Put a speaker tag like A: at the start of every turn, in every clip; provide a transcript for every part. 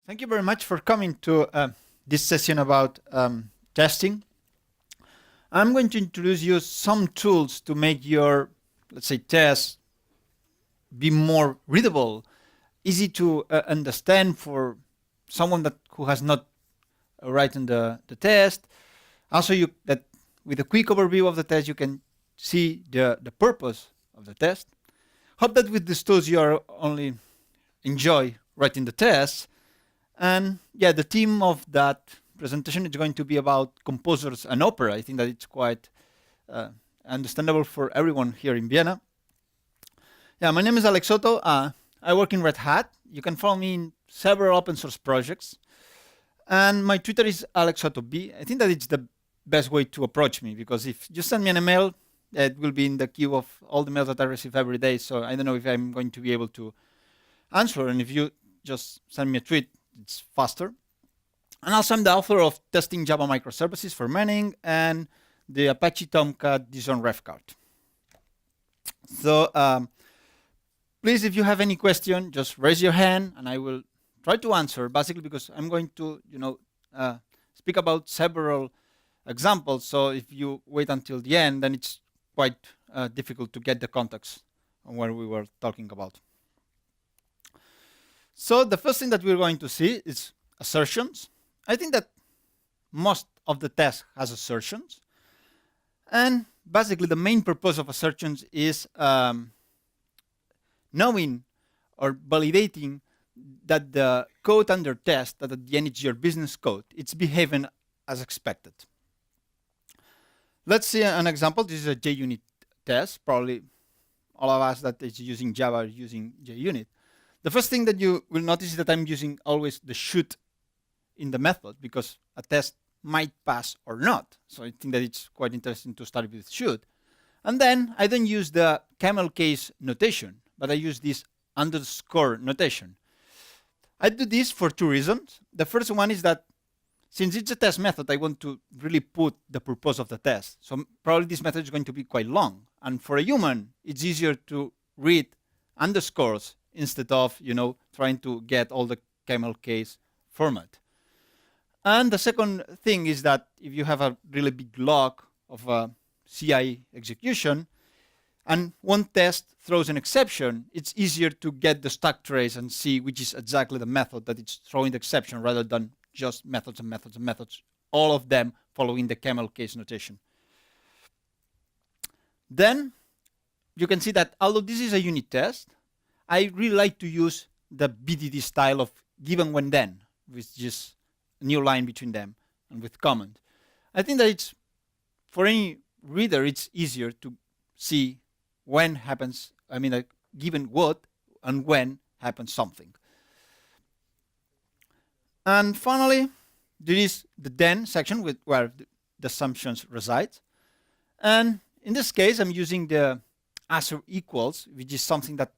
A: Thank you very much for coming to this session about testing. I'm going to introduce you some tools to make your, let's say, tests be more readable, easy to understand for someone who has not written the test. Also, that with a quick overview of the test, you can see the purpose of the test. Hope that with these tools you are only enjoy writing the tests. And yeah, the theme of that presentation is going to be about composers and opera. I think that it's quite understandable for everyone here in Vienna. Yeah, my name is Alex Soto. I work in Red Hat. You can follow me in several open source projects. And my Twitter is AlexSotoB. I think that it's the best way to approach me, because if you send me an email, it will be in the queue of all the mails that I receive every day. So I don't know if I'm going to be able to answer. And if you just send me a tweet, it's faster. And also I'm the author of Testing Java Microservices for Manning and the Apache Tomcat Discern Ref card. So please, if you have any question, just raise your hand and I will try to answer, basically because I'm going to speak about several examples. So if you wait until the end, then it's quite difficult to get the context on what we were talking about. So the first thing that we're going to see is assertions. I think that most of the test has assertions. And basically the main purpose of assertions is knowing or validating that the code under test, that at the end it's your business code, it's behaving as expected. Let's see an example. This is a JUnit test. Probably all of us that is using Java are using JUnit. The first thing that you will notice is that I'm using always the should in the method, because a test might pass or not. So I think that it's quite interesting to start with should. And then I don't use the camel case notation, but I use this underscore notation. I do this for two reasons. The first one is that since it's a test method, I want to really put the purpose of the test. So probably this method is going to be quite long. And for a human, it's easier to read underscores instead of, trying to get all the camel case format. And the second thing is that if you have a really big log of a CI execution and one test throws an exception, it's easier to get the stack trace and see which is exactly the method that it's throwing the exception, rather than just methods and methods and methods, all of them following the camel case notation. Then you can see that although this is a unit test, I really like to use the BDD style of given when then, with just a new line between them and with comment. I think that it's, for any reader, it's easier to see when happens, given what and when happens something. And finally, there is the then section where the assumptions reside. And in this case, I'm using the assert equals, which is something that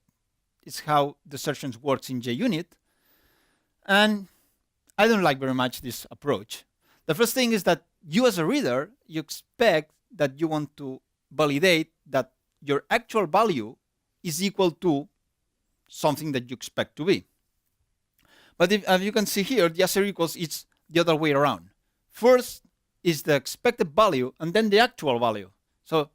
A: is how the assertions works in JUnit. And I don't like very much this approach. The first thing is that you as a reader, you expect that you want to validate that your actual value is equal to something that you expect to be. But as you can see here, the assert equals, it's the other way around. First is the expected value and then the actual value. So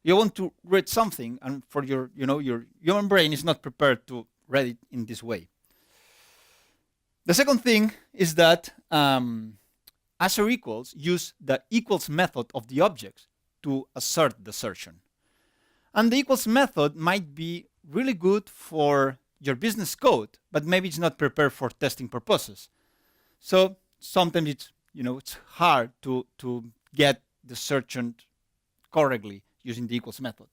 A: you want to read something, and for your human brain is not prepared to read it in this way. The second thing is that assert equals use the equals method of the objects to assert the assertion. And the equals method might be really good for your business code, but maybe it's not prepared for testing purposes. So sometimes it's hard to get the assertion correctly using the equals method.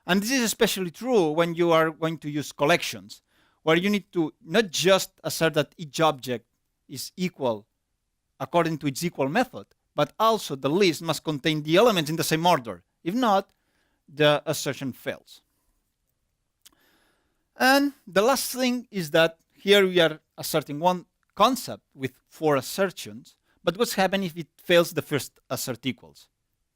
A: And this is especially true when you are going to use collections, where you need to not just assert that each object is equal according to its equal method, but also the list must contain the elements in the same order. If not, the assertion fails. And the last thing is that here we are asserting one concept with 4 assertions, but what's happening if it fails the first assert equals?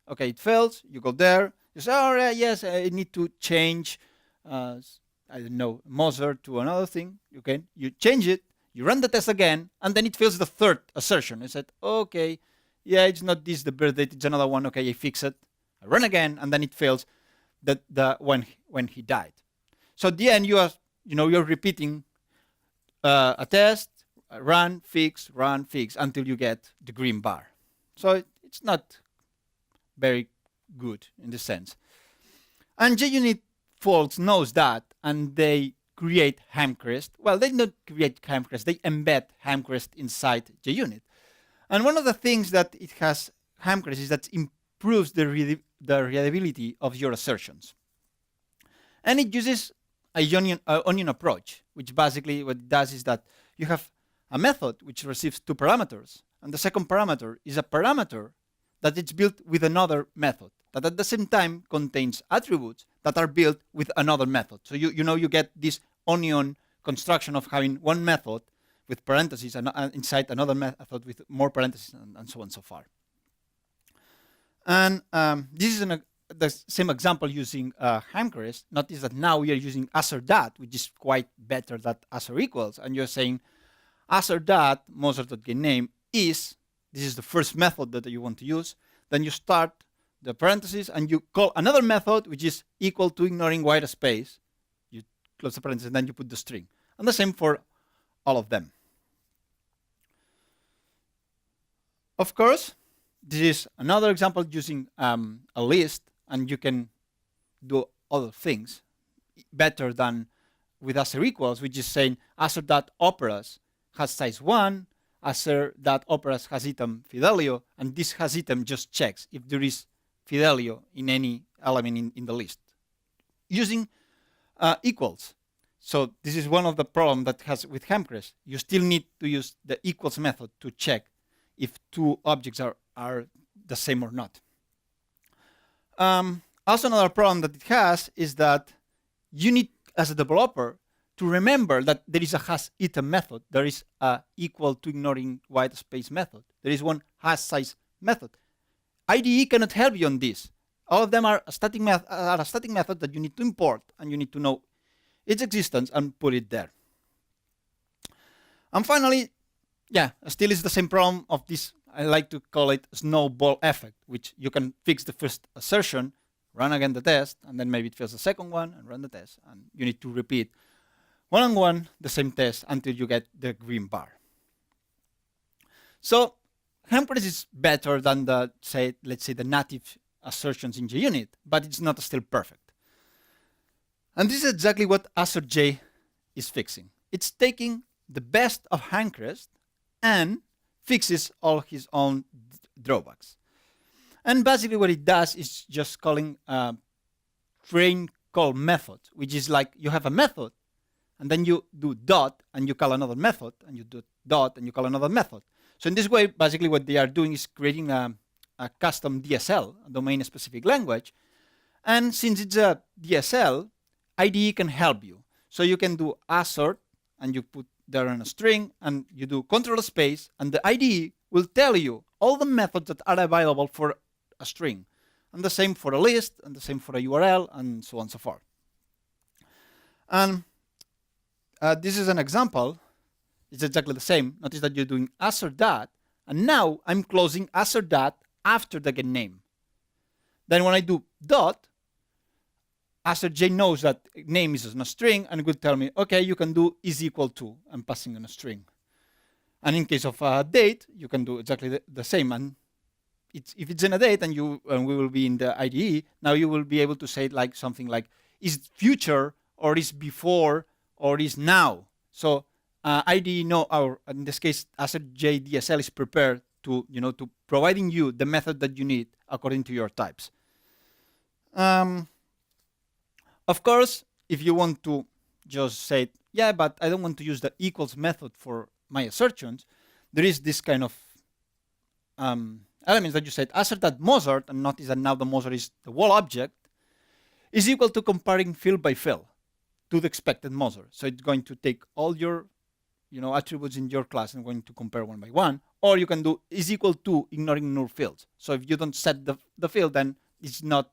A: Okay, it fails, you go there, you say, all right, yes, I need to change, Moser to another thing. Okay, you change it, You run the test again, and then it fails the third assertion. I said, okay, yeah, it's not this, the birth date, it's another one. Okay, I fix it. I run again, and then it fails the when he died. So at the end, you're repeating a test, run, fix, until you get the green bar. So it's not very good in this sense. And JUnit folks knows that, and they create Hamcrest. Well, they don't create Hamcrest, they embed Hamcrest inside JUnit. And one of the things that it has Hamcrest is that it improves the readability of your assertions. And it uses a onion approach, which basically what it does is that you have a method which receives two parameters, and the second parameter is a parameter that is built with another method that at the same time contains attributes that are built with another method. So you get this onion construction of having one method with parentheses and inside another method with more parentheses and so on and so far. And this is the same example using Hamcrest. Notice that now we are using assert.dat, which is quite better than assert equals, and you're saying assert.dat Mozart.getName is, this is the first method that you want to use. Then you start the parentheses and you call another method which is equal to ignoring white space. You close the parentheses and then you put the string. And the same for all of them. Of course, this is another example using a list, and you can do other things better than with assert equals, which is saying assert.operas has size 1, assert.operas has item Fidelio, and this has item just checks if there is Fidelio in any element in the list. Using equals. So this is one of the problems that has with Hamcrest. You still need to use the equals method to check if two objects are the same or not. Also another problem that it has is that you need, as a developer, to remember that there is a has item method. There is a equal to ignoring white space method. There is one has size method. IDE cannot help you on this. All of them are a static method that you need to import, and you need to know its existence and put it there. And finally, yeah, still is the same problem of this. I like to call it snowball effect, which you can fix the first assertion, run again the test, and then maybe it fails the second one and run the test. And you need to repeat one on one the same test until you get the green bar. So Hamcrest is better than the, let's say the native assertions in JUnit, but it's not still perfect. And this is exactly what assertj is fixing. It's taking the best of Hamcrest and fixes all his own drawbacks. And basically what it does is just calling a train call method, which is like you have a method, and then you do dot, and you call another method, and you do dot, and you call another method. So in this way, basically what they are doing is creating a custom DSL, a domain-specific language. And since it's a DSL, IDE can help you. So you can do assert, and you put there in a string, and you do control space, and the IDE will tell you all the methods that are available for a string. And the same for a list, and the same for a URL, and so on and so forth. And this is an example. It's exactly the same. Notice that you're doing assert.dat, and now I'm closing assert.dat after the getName. Then when I do dot, assertj knows that name is in a string and it will tell me, okay, you can do is equal to, I'm passing in a string. And in case of a date, you can do exactly the same. And if it's in a date and we will be in the IDE, now you will be able to say like something like is future or is before or is now. So IDE know, or in this case, assertj DSL is prepared to, to providing you the method that you need according to your types. Of course, if you want to just say, yeah, but I don't want to use the equals method for my assertions, there is this kind of elements that you said, assert that Mozart, and notice that now the Mozart is the whole object, is equal to comparing field by field to the expected Mozart. So it's going to take all your attributes in your class and going to compare one by one, or you can do is equal to ignoring null fields. So if you don't set the field, then it's not,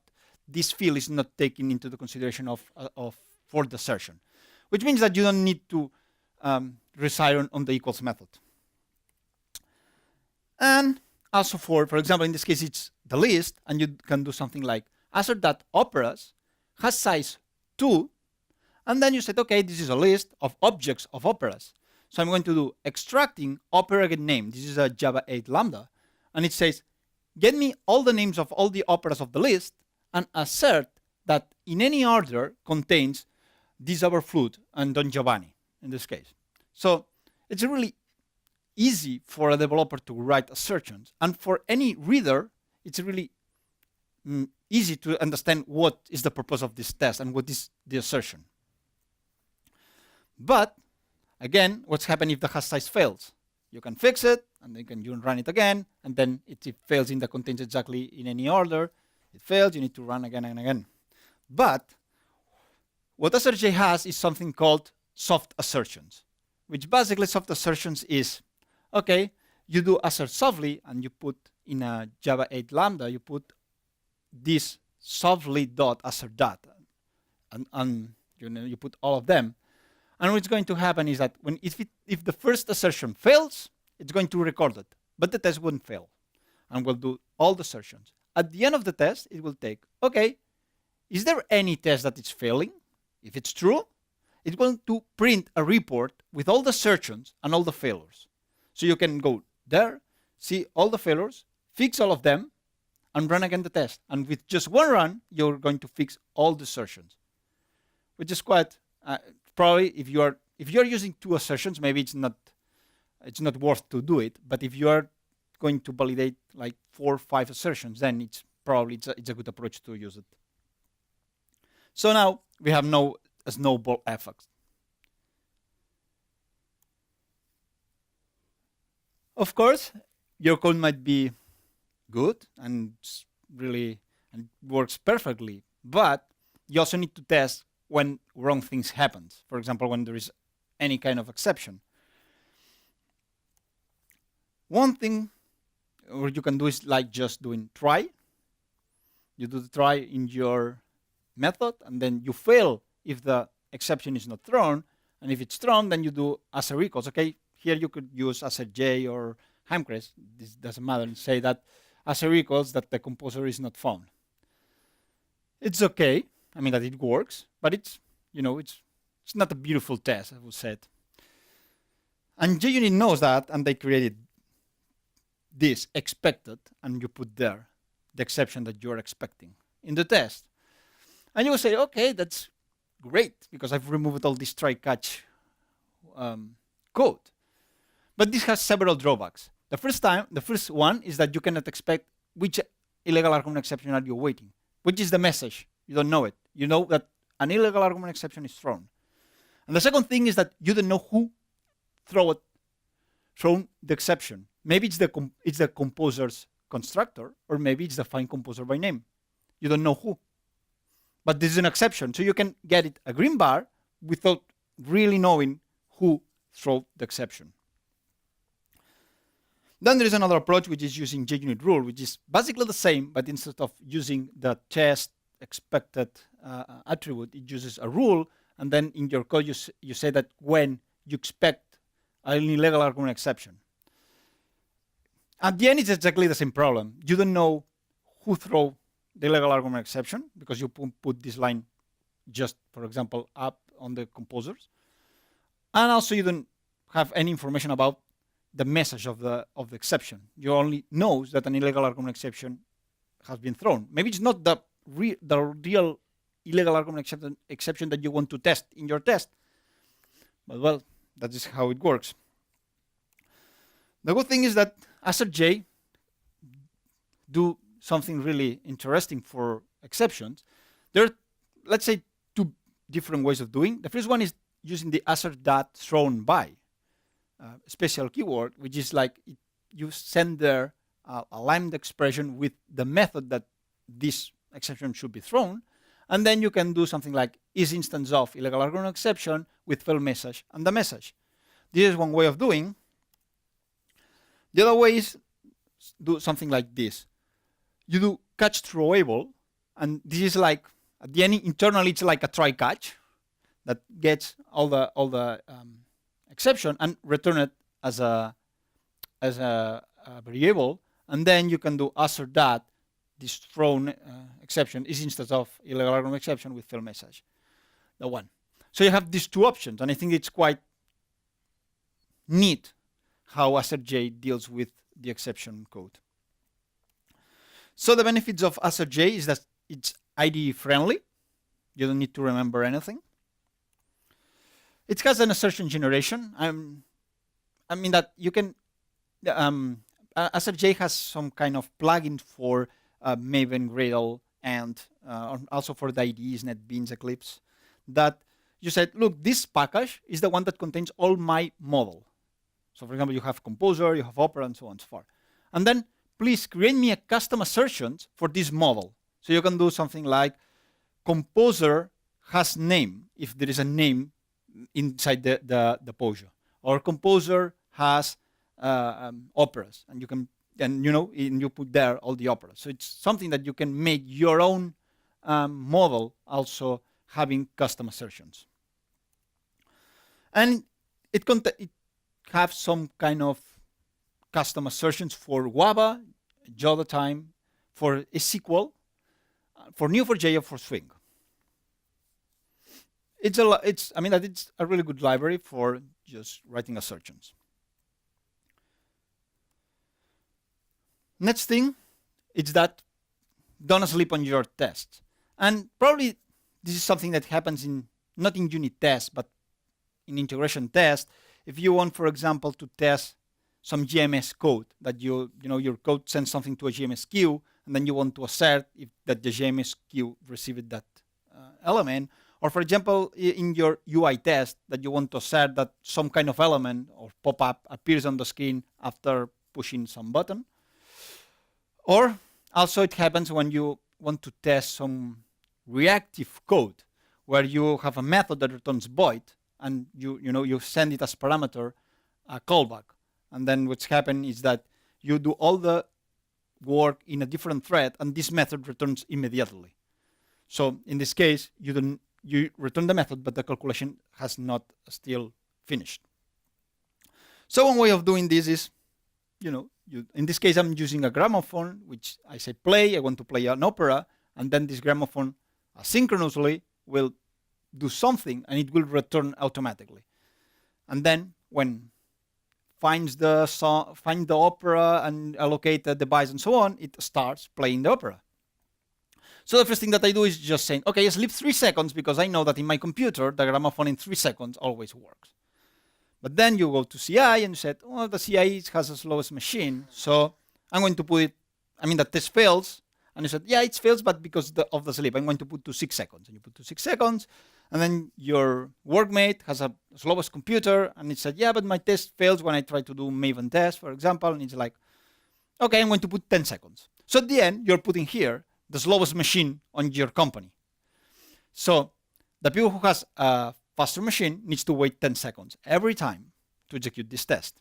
A: this field is not taken into the consideration for the assertion, which means that you don't need to reside on the equals method. And also for example, in this case, it's the list, and you can do something like assert.operas has size 2, and then you said, okay, this is a list of objects of operas. So I'm going to do extracting opera get name. This is a Java8 lambda, and it says, get me all the names of all the operas of the list, and assert that in any order contains this overflowed and Don Giovanni in this case. So it's really easy for a developer to write assertions, and for any reader, it's really easy to understand what is the purpose of this test and what is the assertion. But again, what's happening if the hash size fails? You can fix it, and then you can run it again, and then it fails in the contains exactly in any order. It fails, you need to run again and again. But what AssertJ has is something called soft assertions, which basically soft assertions is, okay, you do assert softly, and you put in a Java8 lambda, you put this softly dot assert dot, and you put all of them. And what's going to happen is that if the first assertion fails, it's going to record it, but the test won't fail, and we'll do all the assertions. At the end of the test, it will take, okay, is there any test that is failing? If it's true, it's going to print a report with all the assertions and all the failures. So you can go there, see all the failures, fix all of them, and run again the test. And with just one run, you're going to fix all the assertions, which is quite probably if you're using 2 assertions, maybe it's not worth to do it. But if you are going to validate like 4 or 5 assertions, then it's a good approach to use it. So now we have no snowball effect. Of course, your code might be good and works perfectly, but you also need to test when wrong things happen. For example, when there is any kind of exception. One thing what you can do is like just doing try. You do the try in your method, and then you fail if the exception is not thrown, and if it's thrown, then you do assert equals. Okay, here you could use AssertJ or Hamcrest, this doesn't matter, and say that assert equals that the composer is not found. It's okay, I mean that it works, but it's not a beautiful test, I would say. And JUnit knows that, and they created this expected, and you put there the exception that you're expecting in the test. And you will say, okay, that's great, because I've removed all this try-catch code. But this has several drawbacks. The first one is that you cannot expect which illegal argument exception are you waiting, which is the message. You don't know it. You know that an illegal argument exception is thrown. And the second thing is that you don't know who thrown the exception. Maybe it's the composer's constructor, or maybe it's the find composer by name. You don't know who. But this is an exception, so you can get it a green bar without really knowing who threw the exception. Then there is another approach, which is using JUnit rule, which is basically the same, but instead of using the test expected attribute, it uses a rule, and then in your code you say that when you expect an illegal argument exception. At the end, it's exactly the same problem. You don't know who threw the illegal argument exception, because you put this line just, for example, up on the composers. And also you don't have any information about the message of the exception. You only know that an illegal argument exception has been thrown. Maybe it's not the real illegal argument exception that you want to test in your test. But well, that is how it works. The good thing is that AssertJ do something really interesting for exceptions. There are, let's say, 2 different ways of doing. The first one is using the assert.thrown_by special keyword, which is like you send there a lambda expression with the method that this exception should be thrown, and then you can do something like is instance of illegal argument exception with fail message and the message. This is one way of doing. The other way is do something like this. You do catch throwable, and this is like at the end internally it's like a try catch that gets all the exception and return it as a variable, and then you can do assert that this thrown exception is instead of illegal algorithm exception with fail message, the one. So you have these two options, and I think it's quite neat how assertj deals with the exception code. So the benefits of assertj is that it's IDE friendly. You don't need to remember anything. It has an assertion generation. I mean that you can, assertj has some kind of plugin for Maven, Gradle, and also for the IDEs, NetBeans, Eclipse, that you said, look, this package is the one that contains all my model. So for example, you have Composer, you have Opera, and so on and so forth. And then please create me a custom assertion for this model. So you can do something like Composer has name, if there is a name inside the Pojo. Or Composer has operas, and you can, and you put there all the operas. So it's something that you can make your own model, also having custom assertions. And it have some kind of custom assertions for Waba, Java time, for SQL, for Neo4j, or for Swing. It's a really good library for just writing assertions. Next thing is that don't sleep on your tests. And probably this is something that happens not in unit tests, but in integration tests. If you want, for example, to test some GMS code that your code sends something to a GMS queue, and then you want to assert if that the GMS queue received that element, or for example, in your UI test that you want to assert that some kind of element or pop-up appears on the screen after pushing some button. Or also it happens when you want to test some reactive code where you have a method that returns void, and you send it as parameter a callback, and then what's happened is that you do all the work in a different thread, and this method returns immediately. So in this case, you return the method, but the calculation has not still finished. So one way of doing this is, in this case, I'm using a gramophone, which I say play. I want to play an opera, and then this gramophone asynchronously will do something, and it will return automatically. And then when finds the song, find the opera, and allocate the device, and so on, it starts playing the opera. So the first thing that I do is just saying, okay, sleep 3 seconds, because I know that in my computer, the gramophone in 3 seconds always works. But then you go to CI, and you said, oh, the CI has the slowest machine, so I'm going to put it, the test fails, and you said, yeah, it fails, but because of the sleep, I'm going to put to 6 seconds. And you put to 6 seconds, and then your workmate has a slowest computer, and it said, yeah, but my test fails when I try to do Maven test, for example, and it's like, okay, I'm going to put 10 seconds. So at the end, you're putting here the slowest machine on your company. So the people who has a faster machine needs to wait 10 seconds every time to execute this test,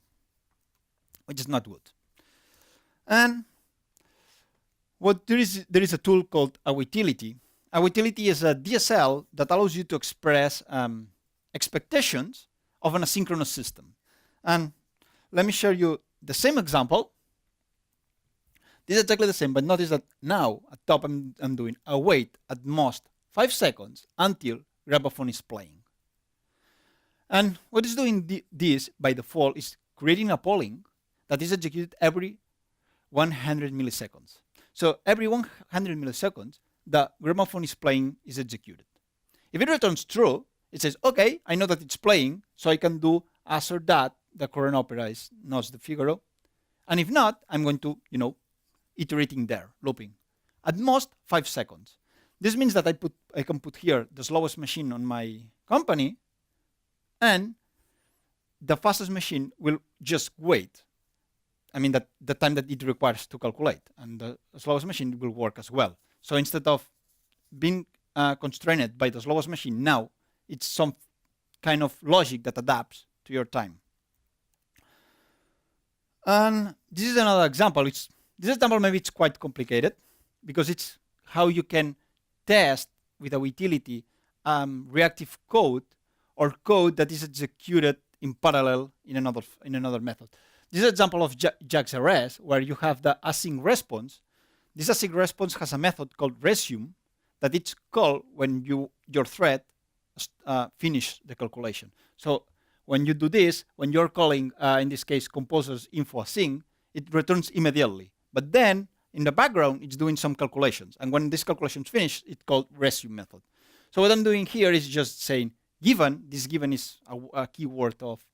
A: which is not good. And there is a tool called Awaitility. Awaitility is a DSL that allows you to express expectations of an asynchronous system. And let me show you the same example. This is exactly the same, but notice that now at top I'm doing await at most 5 seconds until gramophone is playing. And what is doing this by default is creating a polling that is executed every 100 milliseconds. So every 100 milliseconds, the gramophone is playing is executed. If it returns true, it says, okay, I know that it's playing, so I can do assert that the current opera is not the Figaro. And if not, I'm going to, iterating there, looping. At most 5 seconds. This means that I can put here the slowest machine on my company, and the fastest machine will just wait. That the time that it requires to calculate, and the slowest machine will work as well. So instead of being constrained by the slowest machine, now it's some kind of logic that adapts to your time. And this is another example. This example maybe it's quite complicated because it's how you can test with a utility reactive code or code that is executed in parallel in another method. This is an example of Java8 where you have the async response. This async response has a method called resume that it's called when your thread finish the calculation. So when you do this, when you're calling, in this case, composers info async, it returns immediately. But then in the background, it's doing some calculations. And when this calculation is finished, it's called resume method. So what I'm doing here is just saying given. This given is a keyword of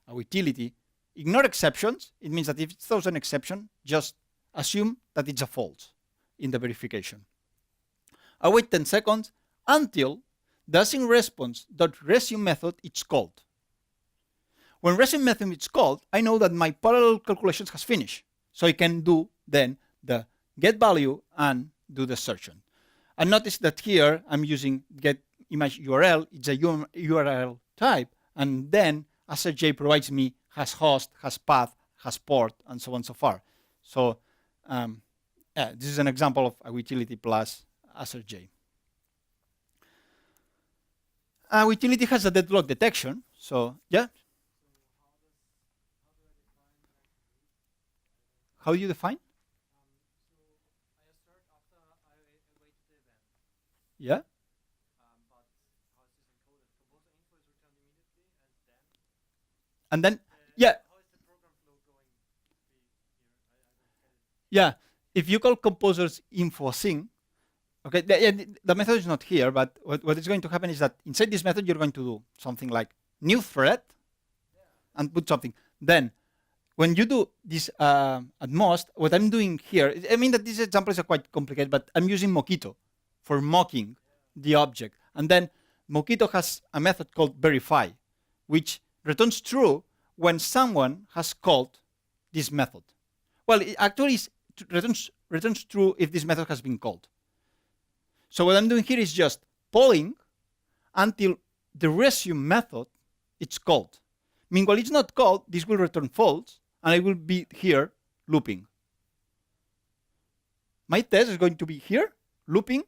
A: a utility. Ignore exceptions. It means that if it throws an exception, just assume that it's a false in the verification. I wait 10 seconds until the async response.resume method is called. When resume method is called, I know that my parallel calculations has finished. So I can do then the get value and do the assertion. And notice that here I'm using get image URL. It's a URL type. And then assertj provides me has host, has path, has port, and so on and so far. So this is an example of a utility plus assertj. A utility has a deadlock detection. So yeah. How do you define?
B: I assert after I await the event.
A: Yeah.
B: But how is this encoded? Composer info is returned immediately,
A: And then, yeah.
B: How is the program flow going to be here? I don't get it.
A: Yeah. If you call composers info async, okay, the method is not here, but what is going to happen is that inside this method, you're going to do something like new thread and put something. Then when you do this at most, what I'm doing here, I mean that these examples are quite complicated, but I'm using Mockito for mocking the object. And then Mockito has a method called verify, which returns true when someone has called this method. Well, it actually returns true if this method has been called. So what I'm doing here is just polling until the resume method is called. Meanwhile, it's not called, this will return false, and I will be here looping. My test is going to be here looping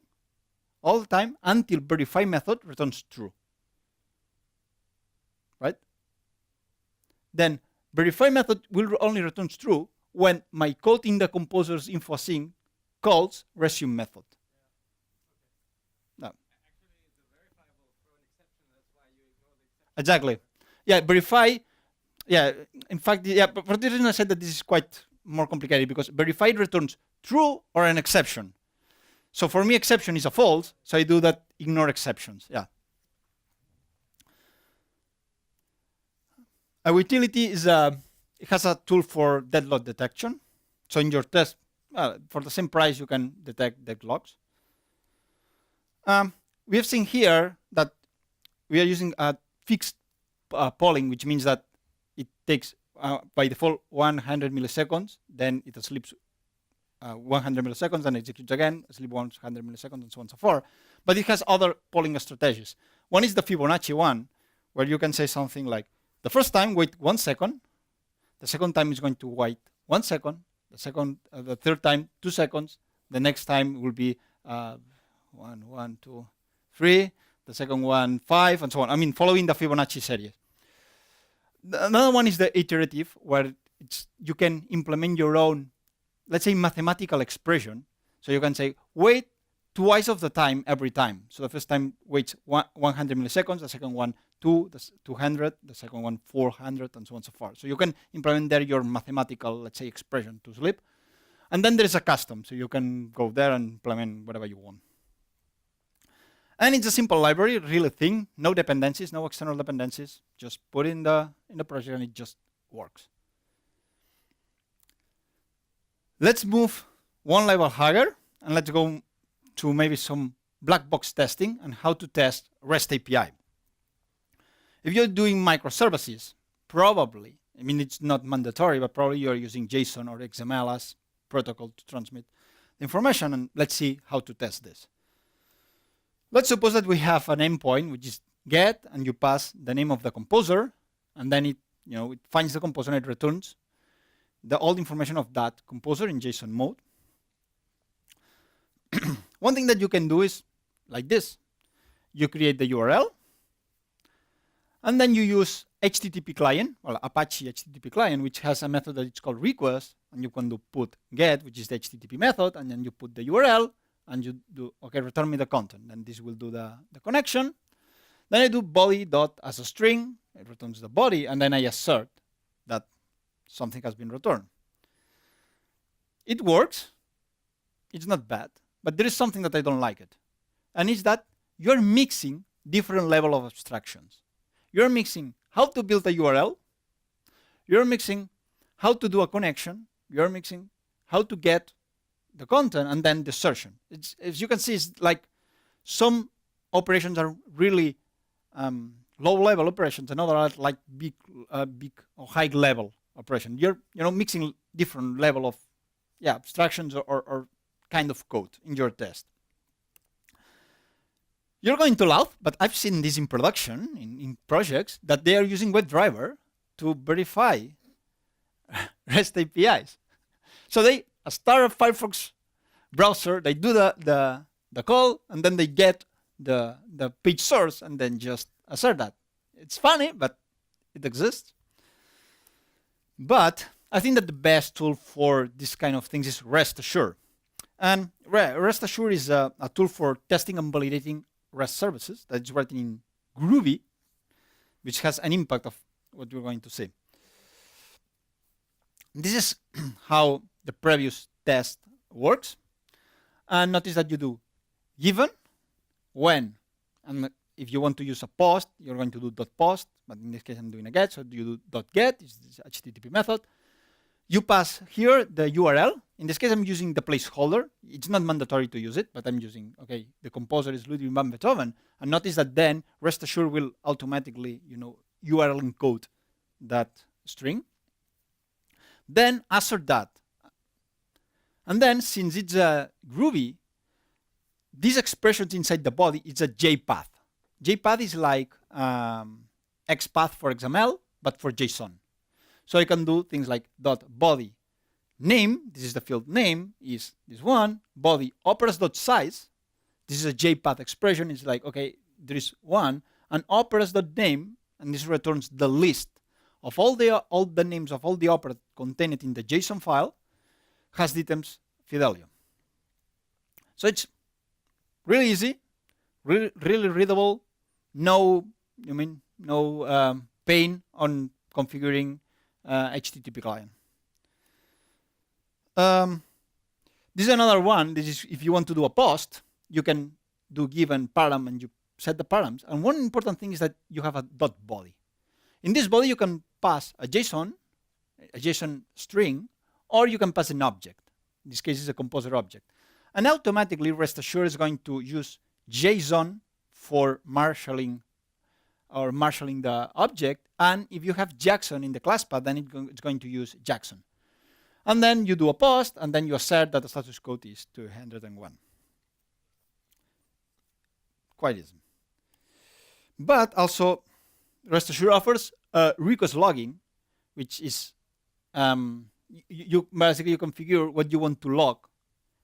A: all the time until verify method returns true. Right? Then verify method will only return true when my code in the composer's info async calls resume method. No.
B: Actually, the verify will throw an exception. That's why you ignore the exception.
A: Exactly. Yeah, verify. Yeah, in fact, yeah, but for this reason I said that this is quite more complicated because verify returns true or an exception. So for me, exception is a false, so I do that ignore exceptions. Yeah. A utility is it has a tool for deadlock detection. So in your test, for the same price, you can detect deadlocks. We have seen here that we are using a fixed polling, which means that it takes by default 100 milliseconds, then it sleeps 100 milliseconds, then executes again, sleep 100 milliseconds, and so on and so forth. But it has other polling strategies. One is the Fibonacci one, where you can say something like, the first time, wait 1 second. The second time is going to wait 1 second. The third time, 2 seconds. The next time will be 1, 2, 3. The second one, 5, and so on. I mean, following the Fibonacci series. Another one is the iterative, where you can implement your own, let's say, mathematical expression. So you can say, wait twice of the time every time. So the first time waits 100 milliseconds, the second one 200, the second one 400, and so on and so forth. So you can implement there your mathematical, let's say, expression to sleep. And then there's a custom, so you can go there and implement whatever you want. And it's a simple library, really thin, no dependencies, no external dependencies. Just put it in the project and it just works. Let's move one level higher and let's go to maybe some black box testing and how to test REST API. If you're doing microservices, probably, I mean, it's not mandatory, but probably you're using JSON or XML as protocol to transmit the information. And let's see how to test this. Let's suppose that we have an endpoint, which is get, and you pass the name of the composer, and then it finds the composer and it returns all the information of that composer in JSON mode. One thing that you can do is like this. You create the URL, and then you use HTTP client, well, Apache HTTP client, which has a method that it's called request, and you can do put get, which is the HTTP method, and then you put the URL, and you do, okay, return me the content, and this will do the connection. Then I do body dot as a string, it returns the body, and then I assert that something has been returned. It works, it's not bad, but there is something that I don't like it, and it's that you're mixing different level of abstractions. You're mixing how to build a URL, you're mixing how to do a connection, you're mixing how to get the content, and then the assertion. It's, as you can see, it's like some operations are really low-level operations, and others are like big or high-level operations. You're mixing different level of abstractions or kind of code in your test. You're going to laugh, but I've seen this in production, in projects, that they are using WebDriver to verify REST APIs. So they start a Firefox browser, they do the call, and then they get the page source, and then just assert that. It's funny, but it exists. But I think that the best tool for this kind of things is REST Assure. And REST Assure is a tool for testing and validating REST services that is written in Groovy, which has an impact of what we're going to see. This is how the previous test works. And notice that you do given, when, and if you want to use a post, you're going to do .post, but in this case I'm doing a get, so you do .get, it's this HTTP method. You pass here the URL. In this case, I'm using the placeholder. It's not mandatory to use it, but I'm using, okay, the composer is Ludwig van Beethoven. And notice that then REST Assure will automatically, URL encode that string. Then assert that. And then, since it's a Groovy, these expressions inside the body, it's a JPath. JPath is like XPath for XML, but for JSON. So I can do things like .body name, this is the field name, is this one, body operas.size, this is a JPath expression, it's like, okay, there is one, and operas.name, and this returns the list of all the names of all the operas contained in the JSON file, has the items Fidelio. So it's really easy, really readable, no pain on configuring HTTP client. This is another one. This is if you want to do a post, you can do given param and you set the params. And one important thing is that you have a .body. In this body, you can pass a JSON string, or you can pass an object. In this case, it's a composer object. And automatically, REST Assure is going to use JSON for marshalling the object. And if you have Jackson in the class path, then it's going to use Jackson. And then you do a post, and then you assert that the status code is 201. Quite easy. But also, REST Assure offers request logging, which is you basically configure what you want to log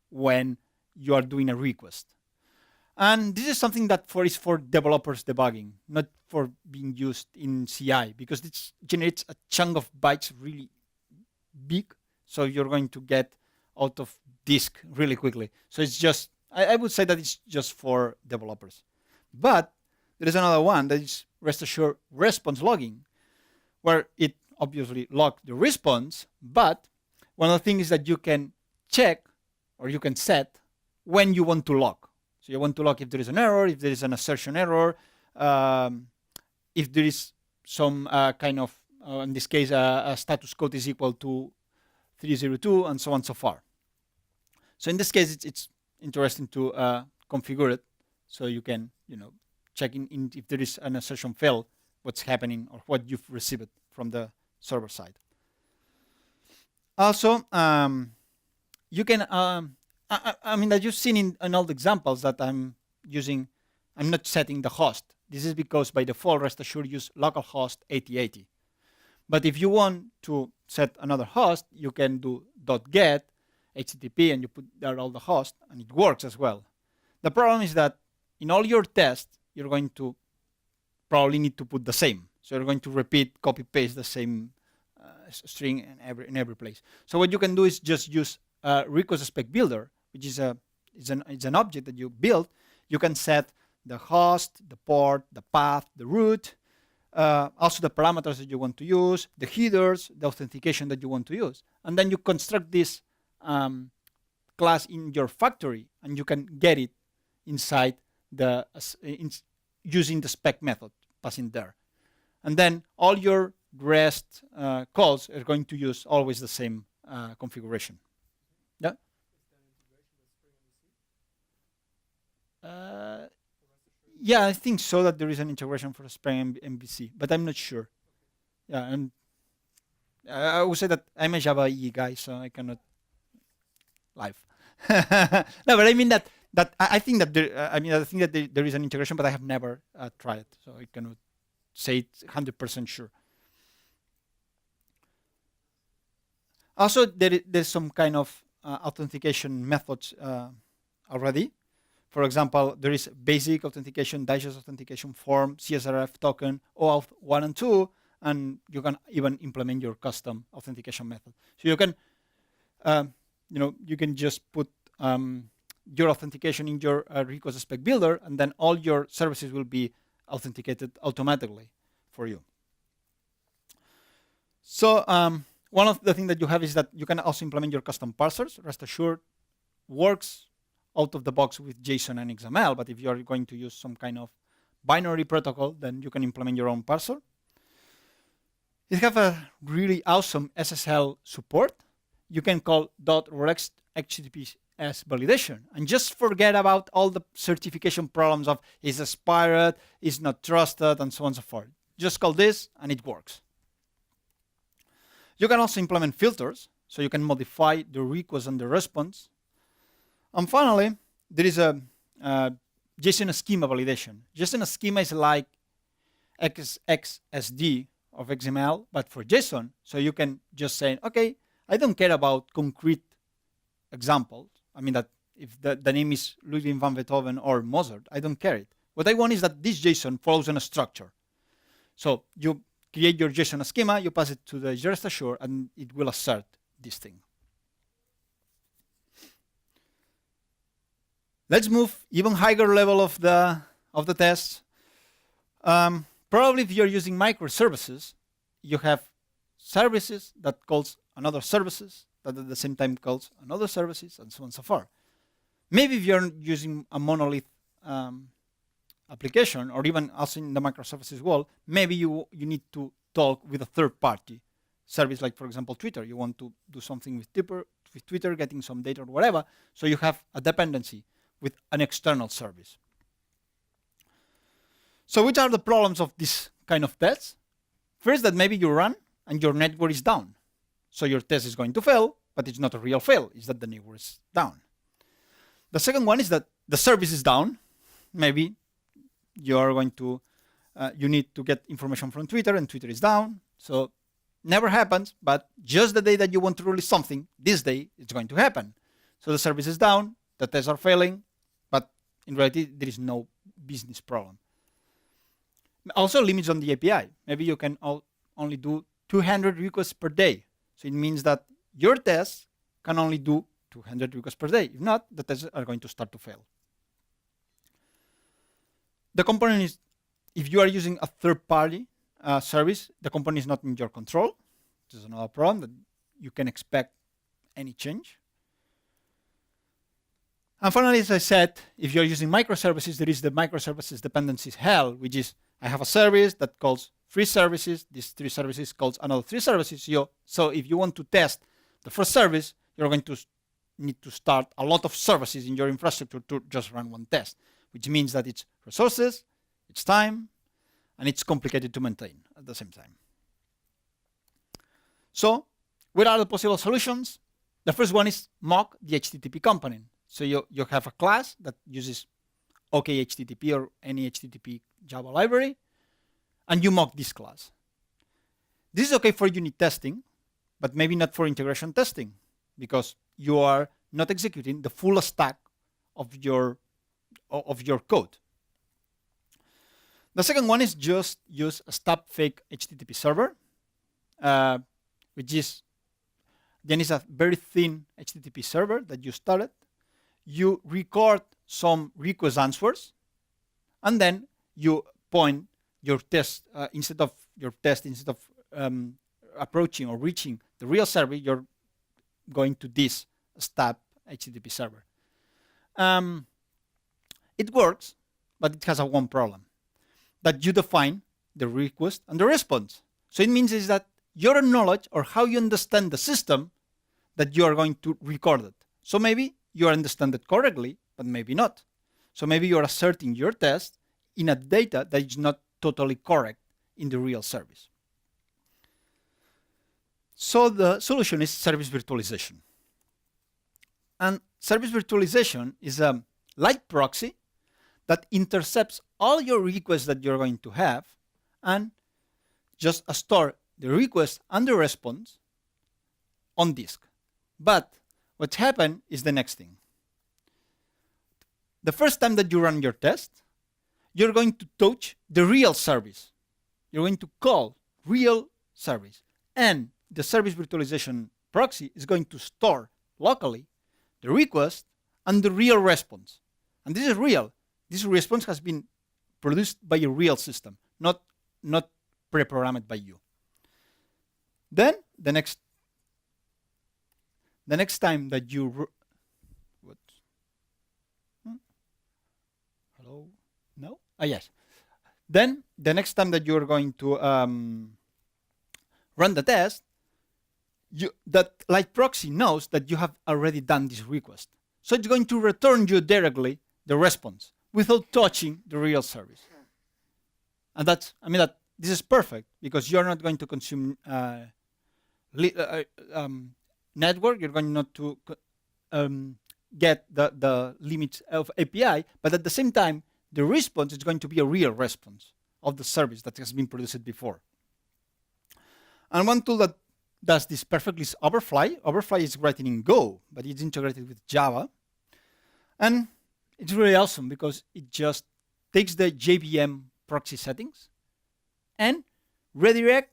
A: when you are doing a request. And this is something that is for developers debugging, not for being used in CI, because it generates a chunk of bytes really big, so you're going to get out of disk really quickly. So it's just, I would say that it's just for developers. But there is another one that is REST Assure response logging, where it obviously logs the response, but one of the things is that you can check or you can set when you want to log. So you want to log if there is an error, if there is an assertion error, if there is some kind of, in this case, a status code is equal to 302, and so on and so far. So in this case, it's interesting to configure it so you can, check in if there is an assertion fail, what's happening or what you've received from the server side. Also, you can, I mean, that you've seen in all the examples that I'm using, I'm not setting the host. This is because by default, REST Assure use localhost 8080. But if you want to set another host, you can do .get HTTP and you put there all the host, and it works as well. The problem is that in all your tests, you're going to probably need to put the same. So you're going to repeat, copy, paste the same string in every place. So what you can do is just use a request spec builder, which is it's an object that you build. You can set the host, the port, the path, the route, also the parameters that you want to use, the headers, the authentication that you want to use. And then you construct this class in your factory, and you can get it inside using the spec method, passing there. And then all your REST calls are going to use always the same configuration. Yeah?
B: Is there an integration with Spring MVC?
A: Yeah, I think so that there is an integration for Spring MVC, but I'm not sure. Yeah, and I would say that I'm a Java8 guy, so I cannot live. No, but I mean that I think that there is an integration, but I have never tried it, so I cannot say it 100% sure. Also, there's some kind of authentication methods already. For example, there is basic authentication, digest authentication, form, CSRF token, OAuth 1 and 2, and you can even implement your custom authentication method. So you can, you can just put your authentication in your request spec builder, and then all your services will be authenticated automatically for you. So one of the things that you have is that you can also implement your custom parsers. Rest assured, works out of the box with JSON and XML, but if you are going to use some kind of binary protocol, then you can implement your own parser. It has a really awesome SSL support. You can call .https validation and just forget about all the certification problems of is expired, is not trusted, and so on and so forth. Just call this and it works. You can also implement filters, so you can modify the request and the response. And finally, there is a JSON schema validation. JSON schema is like XXSD of XML, but for JSON. So you can just say, okay, I don't care about concrete examples. I mean that if the name is Ludwig van Beethoven or Mozart, I don't care it. What I want is that this JSON follows on a structure. So you create your JSON schema, you pass it to the rest assured, and it will assert this thing. Let's move even higher level of the tests. Probably if you're using microservices, you have services that calls another services that at the same time calls another services, and so on and so forth. Maybe if you're using a monolith application, or even also in the microservices world, maybe you need to talk with a third-party service, like for example Twitter. You want to do something with Twitter, getting some data or whatever, so you have a dependency with an external service. So which are the problems of this kind of tests? First, that maybe you run and your network is down. So your test is going to fail, but it's not a real fail. It's that the network is down. The second one is that the service is down. Maybe you are going to, you need to get information from Twitter and Twitter is down. So never happens, but just the day that you want to release something, this day it's going to happen. So the service is down, the tests are failing, but in reality there is no business problem. Also limits on the API. Maybe you can only do 200 requests per day. So it means that your tests can only do 200 requests per day. If not, the tests are going to start to fail. The component is, if you are using a third-party service, the component is not in your control. This is another problem that you can expect any change. And finally, as I said, if you're using microservices, there is the microservices dependencies hell, which is I have a service that calls 3 services. These 3 services calls another 3 services. So if you want to test the first service, you're going to need to start a lot of services in your infrastructure to just run one test, which means that it's resources, it's time, and it's complicated to maintain at the same time. So what are the possible solutions? The first one is mock the HTTP component. So you have a class that uses OKHTTP or any HTTP Java library, and you mock this class. This is okay for unit testing, but maybe not for integration testing, because you are not executing the full stack of your code. The second one is just use a stub fake HTTP server, which is then is a very thin HTTP server that you started. You record some request answers, and then you point your test instead of approaching or reaching the real server, you're going to this stub HTTP server. It works, but it has a one problem, that you define the request and the response. So it means is that your knowledge or how you understand the system that you are going to record it. So maybe you understand it correctly, but maybe not. So maybe you're asserting your test in a data that is not totally correct in the real service. So the solution is service virtualization. And service virtualization is a light proxy that intercepts all your requests that you're going to have and just store the request and the response on disk. But what happened is the next thing. The first time that you run your test, you're going to touch the real service. You're going to call real service. And the service virtualization proxy is going to store locally the request and the real response. And this is real. This response has been produced by a real system, not pre-programmed by you. Then the next time that you hello? No? Ah, yes. Then the next time that you're going to run the test, that light proxy knows that you have already done this request. So it's going to return you directly the response without touching the real service. And that's, I mean, that this is perfect because you're not going to consume network. You're going not to get the limits of API, but at the same time, the response is going to be a real response of the service that has been produced before. And one tool that does this perfectly is Overfly. Overfly is written in Go, but it's integrated with Java. And it's really awesome because it just takes the JVM proxy settings and redirect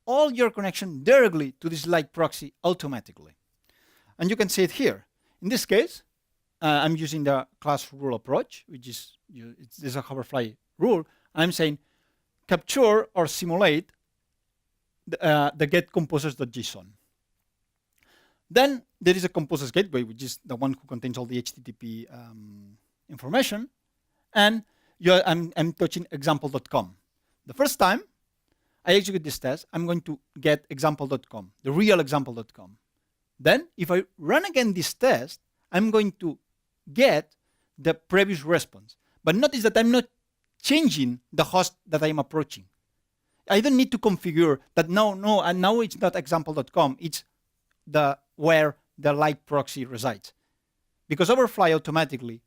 A: all your connection directly to this light proxy automatically. And you can see it here. In this case, I'm using the class rule approach, which is there's a Overfly rule. I'm saying capture or simulate the get composers.json. Then there is a composers gateway, which is the one who contains all the HTTP information. And I'm touching example.com. The first time I execute this test, I'm going to get example.com, the real example.com. Then if I run again this test, I'm going to get the previous response. But notice that I'm not changing the host that I'm approaching. I don't need to configure that and now it's not example.com, it's where the light proxy resides. Because Overfly automatically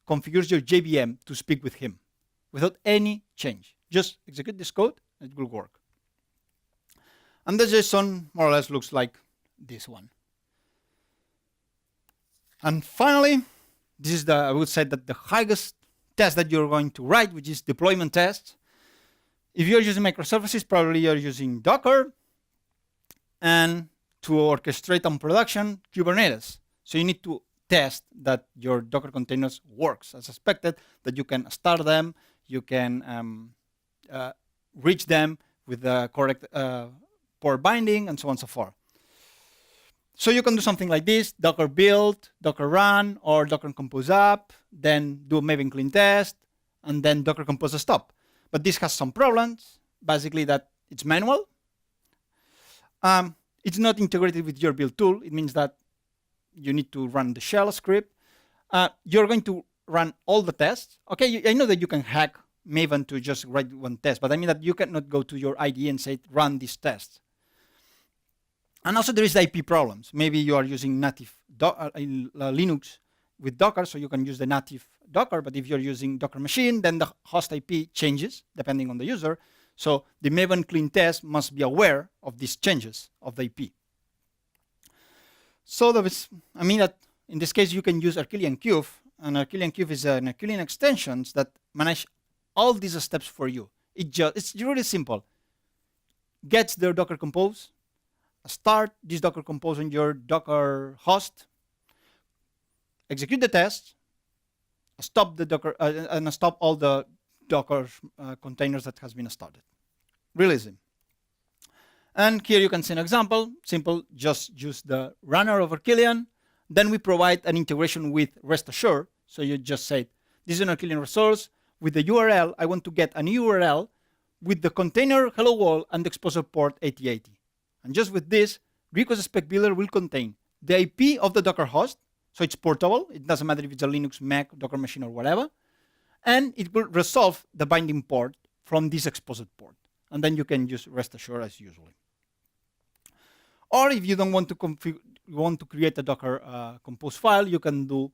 A: configures your JVM to speak with him without any change. Just execute this code and it will work. And the JSON more or less looks like this one. And finally, this is I would say that the highest test that you're going to write, which is deployment tests. If you're using microservices, probably you're using Docker, and to orchestrate on production, Kubernetes. So you need to test that your Docker containers works as expected, that you can start them, you can reach them with the correct port binding, and so on and so forth. So you can do something like this: Docker build, Docker run, or Docker compose up, then do a Maven clean test, and then Docker compose stop. But this has some problems, basically that it's manual. It's not integrated with your build tool. It means that you need to run the shell script. You're going to run all the tests. Okay, I know that you can hack Maven to just write one test, but I mean that you cannot go to your IDE and say, run this test. And also there is the IP problems. Maybe you are using native Linux with Docker, so you can use the native Docker, but if you're using Docker machine, then the host IP changes depending on the user. So the Maven clean test must be aware of these changes of the IP. So I mean that in this case you can use Herculean Cube, and Herculean Cube is an Herculean extensions that manage all these steps for you. It's really simple. Gets the Docker Compose, start this Docker Compose on your Docker host, execute the test, stop the Docker and stop all the Docker containers that has been started. Really easy. And here you can see an example. Simple, just use the runner over Killian. Then we provide an integration with rest assured. So you just say, this is an Killian resource. With the URL, I want to get an URL with the container hello world and the exposure port 8080. And just with this, request spec builder will contain the IP of the Docker host. So it's portable. It doesn't matter if it's a Linux, Mac, Docker machine, or whatever. And it will resolve the binding port from this exposed port. And then you can use rest assured as usual. Or if you don't want to create a Docker compose file, you can do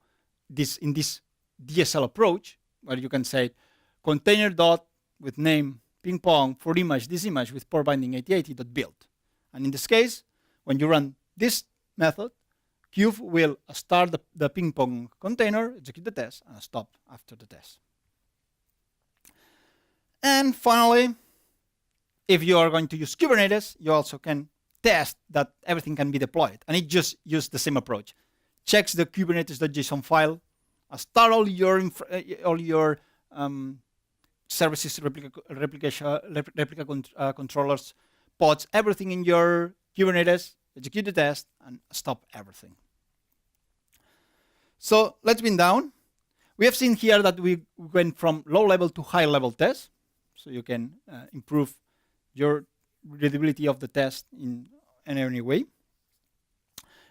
A: this in this DSL approach, where you can say container dot with name ping pong for image, this image with port binding 8080.build. And in this case, when you run this method, Cube will start the ping pong container, execute the test, and stop after the test. And finally, if you are going to use Kubernetes, you also can test that everything can be deployed. And it just uses the same approach. Checks the kubernetes.json file, start all your services, replica controllers, pods, everything in your Kubernetes, execute the test, and stop everything. So let's bin down. We have seen here that we went from low-level to high-level tests. So you can improve your readability of the test in any way.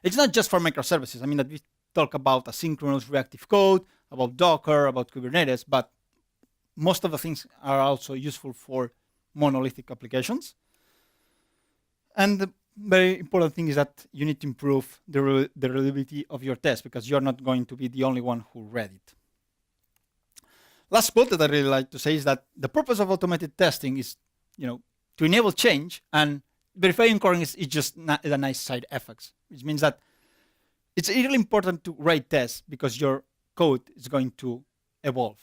A: It's not just for microservices. I mean, that we talk about asynchronous reactive code, about Docker, about Kubernetes, but most of the things are also useful for monolithic applications. And the very important thing is that you need to improve the reliability of your test, because you're not going to be the only one who read it. Last quote that I really like to say is that the purpose of automated testing is, to enable change, and verifying concurrence is just a nice side effect, which means that it's really important to write tests because your code is going to evolve.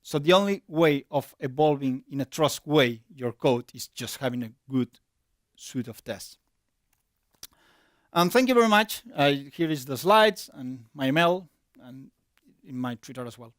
A: So the only way of evolving in a trust way your code is just having a good suite of tests. And thank you very much. Here is the slides and my email, and in my Twitter as well.